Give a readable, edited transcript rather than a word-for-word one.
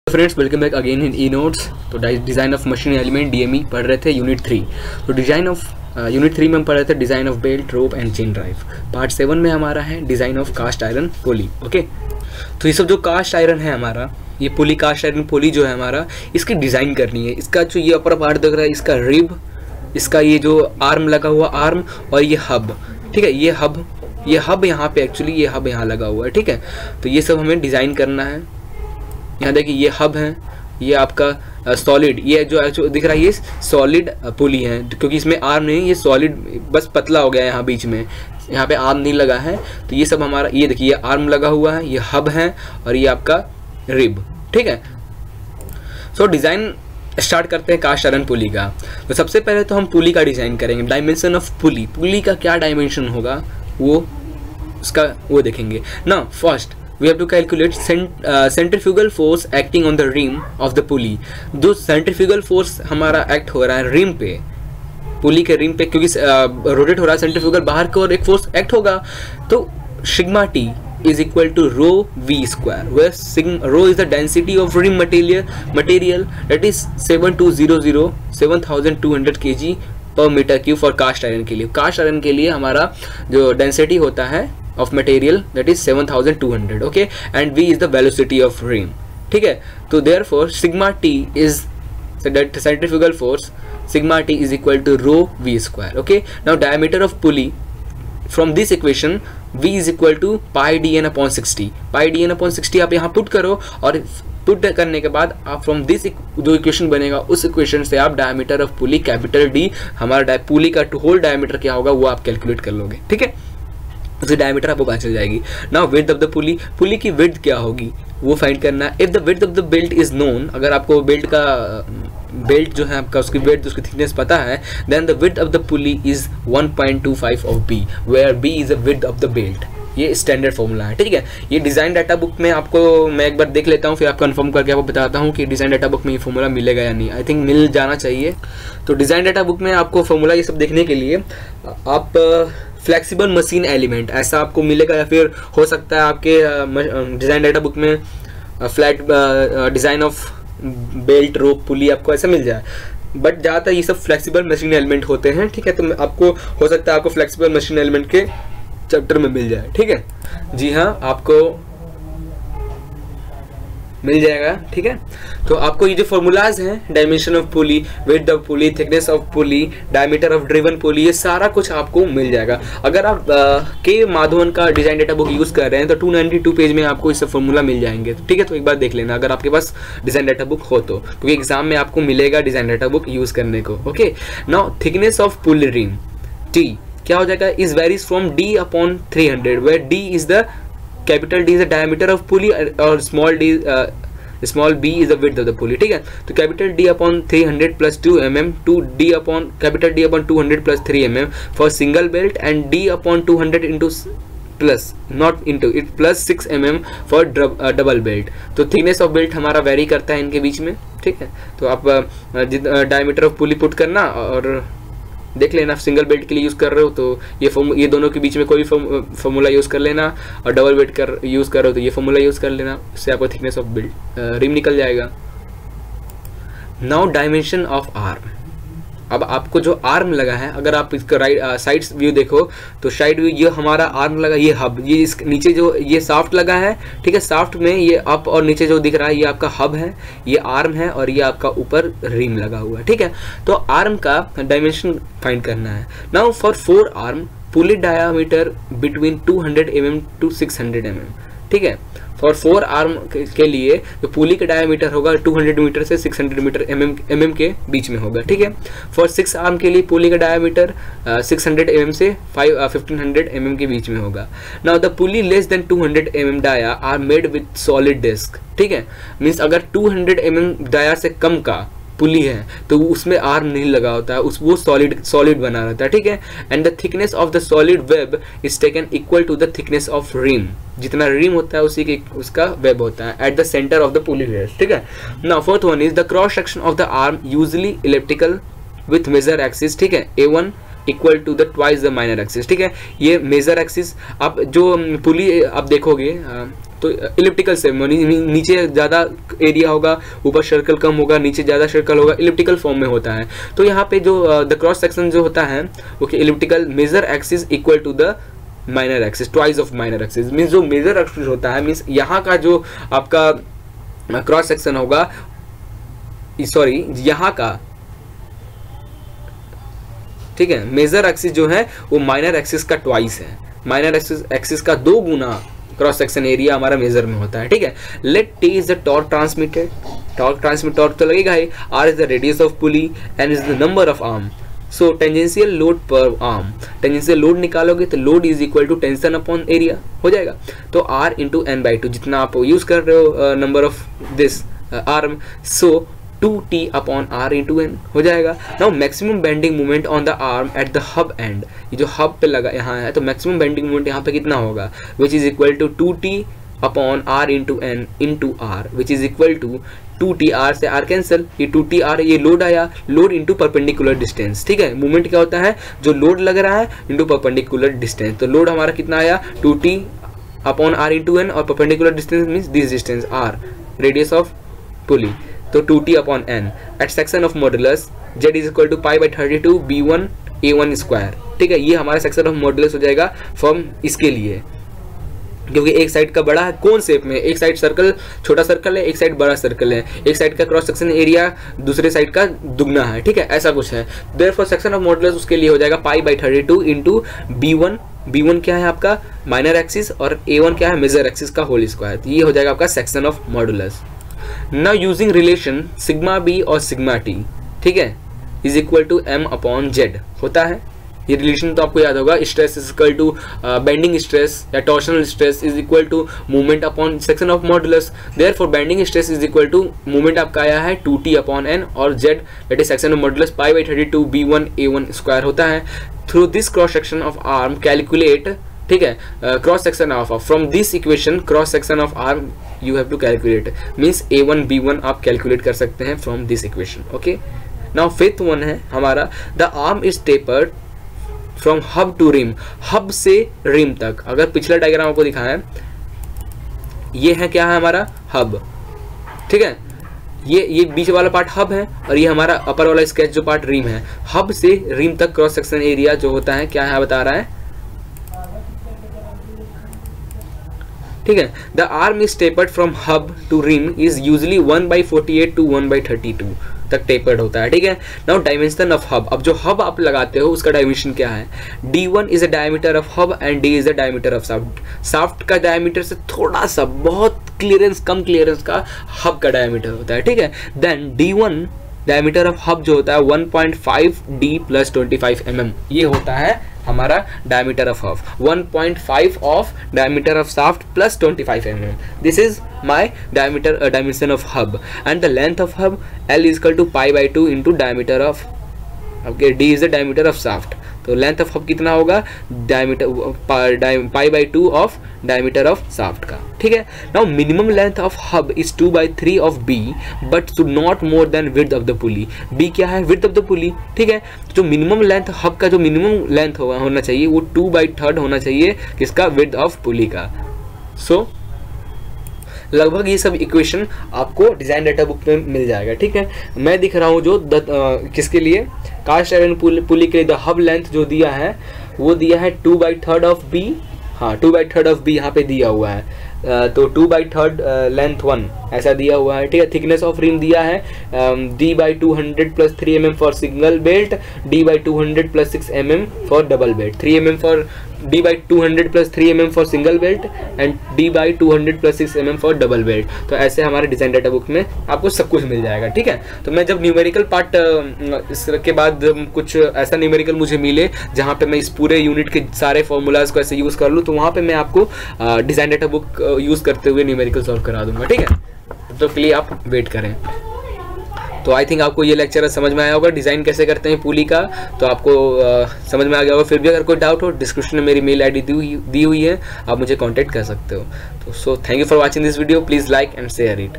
Friends, welcome back again in e notes. तो design of machine element DME पढ़ रहे थे यूनिट 3। तो डिज़ाइन ऑफ यूनिट 3 में हम पढ़ रहे थे design of belt, rope and chain drive. Part 7 में हमारा है design of cast iron pulley. Okay, तो ये सब जो कास्ट आयरन है हमारा, ये पुली, कास्ट आयरन पुली जो है हमारा, इसकी डिज़ाइन करनी है। इसका जो ये अपर पार्ट दिख रहा है, इसका रिब, इसका ये जो आर्म लगा हुआ आर्म, और ये हब, ठीक है, ये हब यहाँ पे एक्चुअली ये हब यहाँ लगा हुआ है, ठीक है। तो ये सब हमें डिज़ाइन करना है। यहाँ देखिए ये हब है, ये आपका सॉलिड, ये जो दिख रहा है ये सॉलिड पुली है, क्योंकि इसमें आर्म नहीं, ये सॉलिड बस पतला हो गया है यहाँ बीच में, यहाँ पे आर्म नहीं लगा है। तो ये सब हमारा, ये देखिए ये आर्म लगा हुआ है, ये हब है, और ये आपका रिब, ठीक है। सो डिज़ाइन स्टार्ट करते हैं कास्ट आयरन पुली का। तो सबसे पहले तो हम पुली का डिज़ाइन करेंगे। डायमेंशन ऑफ पुली, पुली का क्या डायमेंशन होगा वो देखेंगे ना। First we have to calculate centrifugal force acting on the rim of the pulley। जो centrifugal force हमारा एक्ट हो रहा है रिम पे, पुली के रिम पे, क्योंकि रोटेट हो रहा है सेंट्रीफ्यूगल बाहर की ओर, एक फोर्स एक्ट होगा। तो sigma T is equal to rho v square, where rho is the density of rim material that is 7200 kg per meter cube for cast iron के लिए। कास्ट आयरन के लिए हमारा जो डेंसिटी होता है of material that is 7200, okay, and v is the velocity of rim, ठीक है। तो therefore sigma t is that centrifugal force, sigma t is equal to rho v square, okay। Now diameter of pulley, from this equation v is equal to pi dn upon 60, pi dn upon 60 आप यहाँ put करो, और put करने के बाद आप from this जो equation बनेगा, उस इक्वेशन से आप diameter of pulley capital D, हमारा पुली का होल डायमीटर क्या होगा वो आप कैलकुलेट कर लोगे, ठीक है। उसकी डायमीटर आपको पता चल जाएगी। Now width of the pulley, pulley की विड्थ क्या होगी वो फाइंड करना है। If the width of the belt is known, अगर आपको बेल्ट जो है आपका उसकी विड्थ, उसकी थिकनेस पता है, then the width of the pulley is 1.25 of B, where B is the width of the belt. ये स्टैंडर्ड फॉर्मूला है, ठीक है। ये डिज़ाइन डाटा बुक में आपको मैं एक बार देख लेता हूँ, फिर आपको कन्फर्म करके आपको बताता हूँ कि डिज़ाइन डाटा बुक में ये फॉर्मूला मिलेगा या नहीं। आई थिंक मिल जाना चाहिए। तो डिज़ाइन डाटा बुक में आपको फॉर्मूला ये सब देखने के लिए आप फ्लेक्सिबल मशीन एलिमेंट ऐसा आपको मिलेगा, या फिर हो सकता है आपके डिज़ाइन डाटा बुक में फ्लैट डिज़ाइन ऑफ बेल्ट, रोप, पुली आपको ऐसा मिल जाए। बट ज़्यादातर ये सब फ्लेक्सिबल मशीन एलिमेंट होते हैं, ठीक है। तो आपको हो सकता है आपको फ्लेक्सिबल मशीन एलिमेंट के चैप्टर में मिल जाए, ठीक है। जी हाँ, आपको मिल जाएगा, ठीक है। तो आपको ये जो फॉर्मूलाज हैं, dimension of pulley, width of pulley, thickness of pulley, diameter of driven pulley, ये सारा कुछ आपको मिल जाएगा। अगर आप के माधवन का डिज़ाइन डाटा बुक यूज़ कर रहे हैं तो 292 पेज में आपको इससे फॉर्मूला मिल जाएंगे, ठीक है। तो एक बार देख लेना अगर आपके पास डिज़ाइन डाटा बुक हो तो, क्योंकि एग्जाम में आपको मिलेगा डिज़ाइन डाटा बुक यूज़ करने को। Okay, now thickness of pulley rim T क्या हो जाएगा, is varies from d upon 300, where d is the capital D is the diameter of pulley, और small b is the width of the pulley, ठीक है। तो capital D upon 300 plus 2 mm to D upon capital D upon 200 plus 3 mm for single belt, and D upon 200 into plus not into it plus 6 mm for double belt. तो thickness of belt हमारा very करता है इनके बीच में, ठीक है। तो आप डायमीटर ऑफ पुली पुट करना और देख लेना। सिंगल बेल्ट के लिए यूज़ कर रहे हो तो ये दोनों के बीच में कोई फॉर्मूला यूज़ कर लेना, और डबल बेल्ट यूज़ कर रहे हो तो ये फॉर्मूला यूज़ कर लेना, इससे आपको थिकनेस ऑफ बेल्ट रिम निकल जाएगा। Now dimension of arm. अब आपको जो आर्म लगा है, अगर आप इसका राइट साइड व्यू देखो तो साइड व्यू ये हमारा आर्म लगा, ये हब, ये इस नीचे जो ये साफ्ट लगा है, ठीक है। साफ्ट में ये अप और नीचे जो दिख रहा है ये आपका हब है, ये आर्म है, और ये आपका ऊपर रिम लगा हुआ है, ठीक है। तो आर्म का डायमेंशन फाइंड करना है। Now for 4 arm pulley diameter between 200 mm to 600 mm, ठीक है। फॉर 4 आर्म के लिए जो पुली का डायमीटर होगा 200 मीटर से 600 मीटर mm के बीच में होगा, ठीक है। फॉर 6 आर्म के लिए पुली का डायमीटर 600 mm से 1500 mm के बीच में होगा। Now the pulley less than 200 mm dia are made with solid disc, ठीक है। मीन्स अगर 200 mm डाया से कम का पुली है तो उसमें आर्म नहीं लगा होता है, वो सॉलिड बना रहता है, ठीक है। And the thickness of the solid web is taken equal to the thickness of rim, जितना रिम होता है उसी के उसका वेब होता है at the centre of the pulley web, ठीक है। Now fourth one is the cross section of the arm usually elliptical with major axis, ठीक है। A1 equal to the twice the minor axis, ठीक है। ये major axis, आप जो पुली आप देखोगे तो इलिप्टिकल शेप में, नीचे ज़्यादा एरिया होगा, ऊपर सर्कल कम होगा, नीचे ज़्यादा सर्कल होगा, इलिप्टिकल फॉर्म में होता है। तो यहाँ पे जो द क्रॉस सेक्शन जो होता है okay, elliptical major axis equal to the minor axis, twice of minor axis. Means जो मेजर एक्सिस होता है, मीन्स यहाँ का जो आपका क्रॉस सेक्शन होगा, सॉरी यहाँ का, ठीक है, मेजर एक्सिस जो है वो माइनर एक्सिस का ट्वाइस है, माइनर एक्सिस का 2 गुना क्रॉस सेक्शन एरिया हमारा मेजर में होता है, ठीक है। Let T is the torque transmitted, torque तो लगेगा ही, R is the radius of pulley, N is the number of arm. So tangential load per arm, tangential load निकालोगे तो load is equal to tension upon area हो जाएगा। तो R into N by to, जितना आप use कर रहे हो number of this arm, so 2t upon r into N हो जाएगा। Now maximum bending moment on the arm at the hub end, ये जो हब पे लगा यहाँ है, तो मैक्सिमम बेंडिंग मोमेंट यहाँ पे कितना होगा, which is equal to 2t upon r into N into R, which is equal to 2t, r से r कैंसिल, ये 2t r, ये लोड आया, लोड इंटू परपेंडिकुलर डिस्टेंस, ठीक है। मूवमेंट क्या होता है, जो लोड लग रहा है इंटू परपेंडिकुलर डिस्टेंस। तो लोड हमारा कितना आया 2t upon r into N, और perpendicular distance means this distance r, radius of pulley, तो 2t upon n at section of modulus z is equal to pi by 32 b1 a1 square, ठीक है। ये हमारा section of modulus हो जाएगा form इसके लिए, क्योंकि एक साइड का बड़ा है कौन शेप में, एक साइड सर्कल, छोटा सर्कल है, एक साइड बड़ा सर्कल है, एक साइड का क्रॉस सेक्शन एरिया दूसरे साइड का दुगना है, ठीक है, ऐसा कुछ है। देयरफॉर सेक्शन ऑफ मॉडुलस उसके लिए हो जाएगा पाई बाई 32 इंटू b1 क्या है आपका माइनर एक्सिस, और a1 क्या है मेजर एक्सिस का होल स्क्वायर। तो ये हो जाएगा आपका section of modulus. Now using relation sigma B और सिग्मा टी, ठीक है, is equal to m upon Z होता है। ये रिलेशन तो आपको याद होगा, stress is equal to bending stress या torsional stress is equal to movement upon section of modulus. Therefore bending stress is equal to movement आपका आया है 2t अपॉन n, और z that is section of modulus pi by 32 b1 a1 square होता है। Through this cross section of arm calculate, ठीक है, cross section of from this equation cross section of arm you have to calculate, means a1 b1 आप calculate कर सकते हैं from this equation, okay. Now fifth one है हमारा, the arm is tapered from hub to rim, hub से rim तक। अगर पिछला डायग्राम आपको दिखाया है, ये है क्या है हमारा हब, ठीक है, ये बीच वाला पार्ट हब है, और ये हमारा अपर वाला स्केच जो पार्ट रिम है। हब से रिम तक क्रॉस सेक्शन एरिया जो होता है क्या है बता रहा है, ठीक है। The arm is tapered from hub to rim is usually 1/48 to 1/32 तक टेपर्ड होता है, ठीक है। नाउ डायमेंशन ऑफ हब, अब जो हब आप लगाते हो उसका डायमेंशन क्या है, d1 is a diameter of hub and d is a diameter of shaft. Shaft का डायमीटर से थोड़ा सा बहुत क्लियरेंस, कम क्लियरेंस का हब का डायमीटर होता है, ठीक है। Then d1 diameter of hub जो होता है 1.5 d प्लस 25 mm, ये होता है हमारा diameter of hub, 1.5 of diameter of shaft plus 25 mm. This is my diameter dimension of hub, and the length of hub L is equal to pi by 2 into diameter of, okay, D is the diameter of shaft. तो length of hub कितना होगा, diameter pi by 2 of diameter of shaft का, ठीक है। Now minimum length of hub is 2/3 of B but should not more than width of the pulley. B क्या है, width of the pulley, ठीक है। जो मिनिमम लेंथ हब का जो मिनिमम लेंथ होना चाहिए वो 2/3 होना चाहिए किसका, विड्थ ऑफ पुली का। सो लगभग ये सब इक्वेशन आपको डिजाइन डाटा बुक में मिल जाएगा, ठीक है। मैं दिख रहा हूँ जो किसके लिए, कास्ट आयरन पुली के लिए द हब लेंथ जो दिया है वो दिया है 2/3 ऑफ B, हाँ 2/3 ऑफ B यहाँ पे दिया हुआ है। तो 2/3 लेंथ 1 ऐसा दिया हुआ है, ठीक है। थिकनेस ऑफ रिम दिया है D/200 plus 3 mm for single belt, D/200 plus 6 mm for double belt, 3 mm for D/200 plus 3 mm for single belt and D/200 plus 6 mm for double belt. तो ऐसे हमारे डिजाइन डाटा बुक में आपको सब कुछ मिल जाएगा, ठीक है। तो मैं जब न्यूमेरिकल पार्ट इसके बाद कुछ ऐसा न्यूमेरिकल मुझे मिले जहाँ पे मैं इस पूरे यूनिट के सारे फॉर्मूलाज को ऐसे यूज़ कर लूँ, तो वहाँ पे मैं आपको डिजाइन डाटा बुक यूज़ करते हुए न्यूमेरिकल सॉल्व करा दूंगा, ठीक है। तो के लिए आप वेट करें। तो आई थिंक आपको ये लेक्चर समझ में आया होगा, डिज़ाइन कैसे करते हैं पुली का, तो आपको समझ में आ गया होगा। फिर भी अगर कोई डाउट हो, डिस्क्रिप्शन में मेरी मेल आईडी दी हुई है, आप मुझे कांटेक्ट कर सकते हो। तो so thank you for watching this video, please like and share it.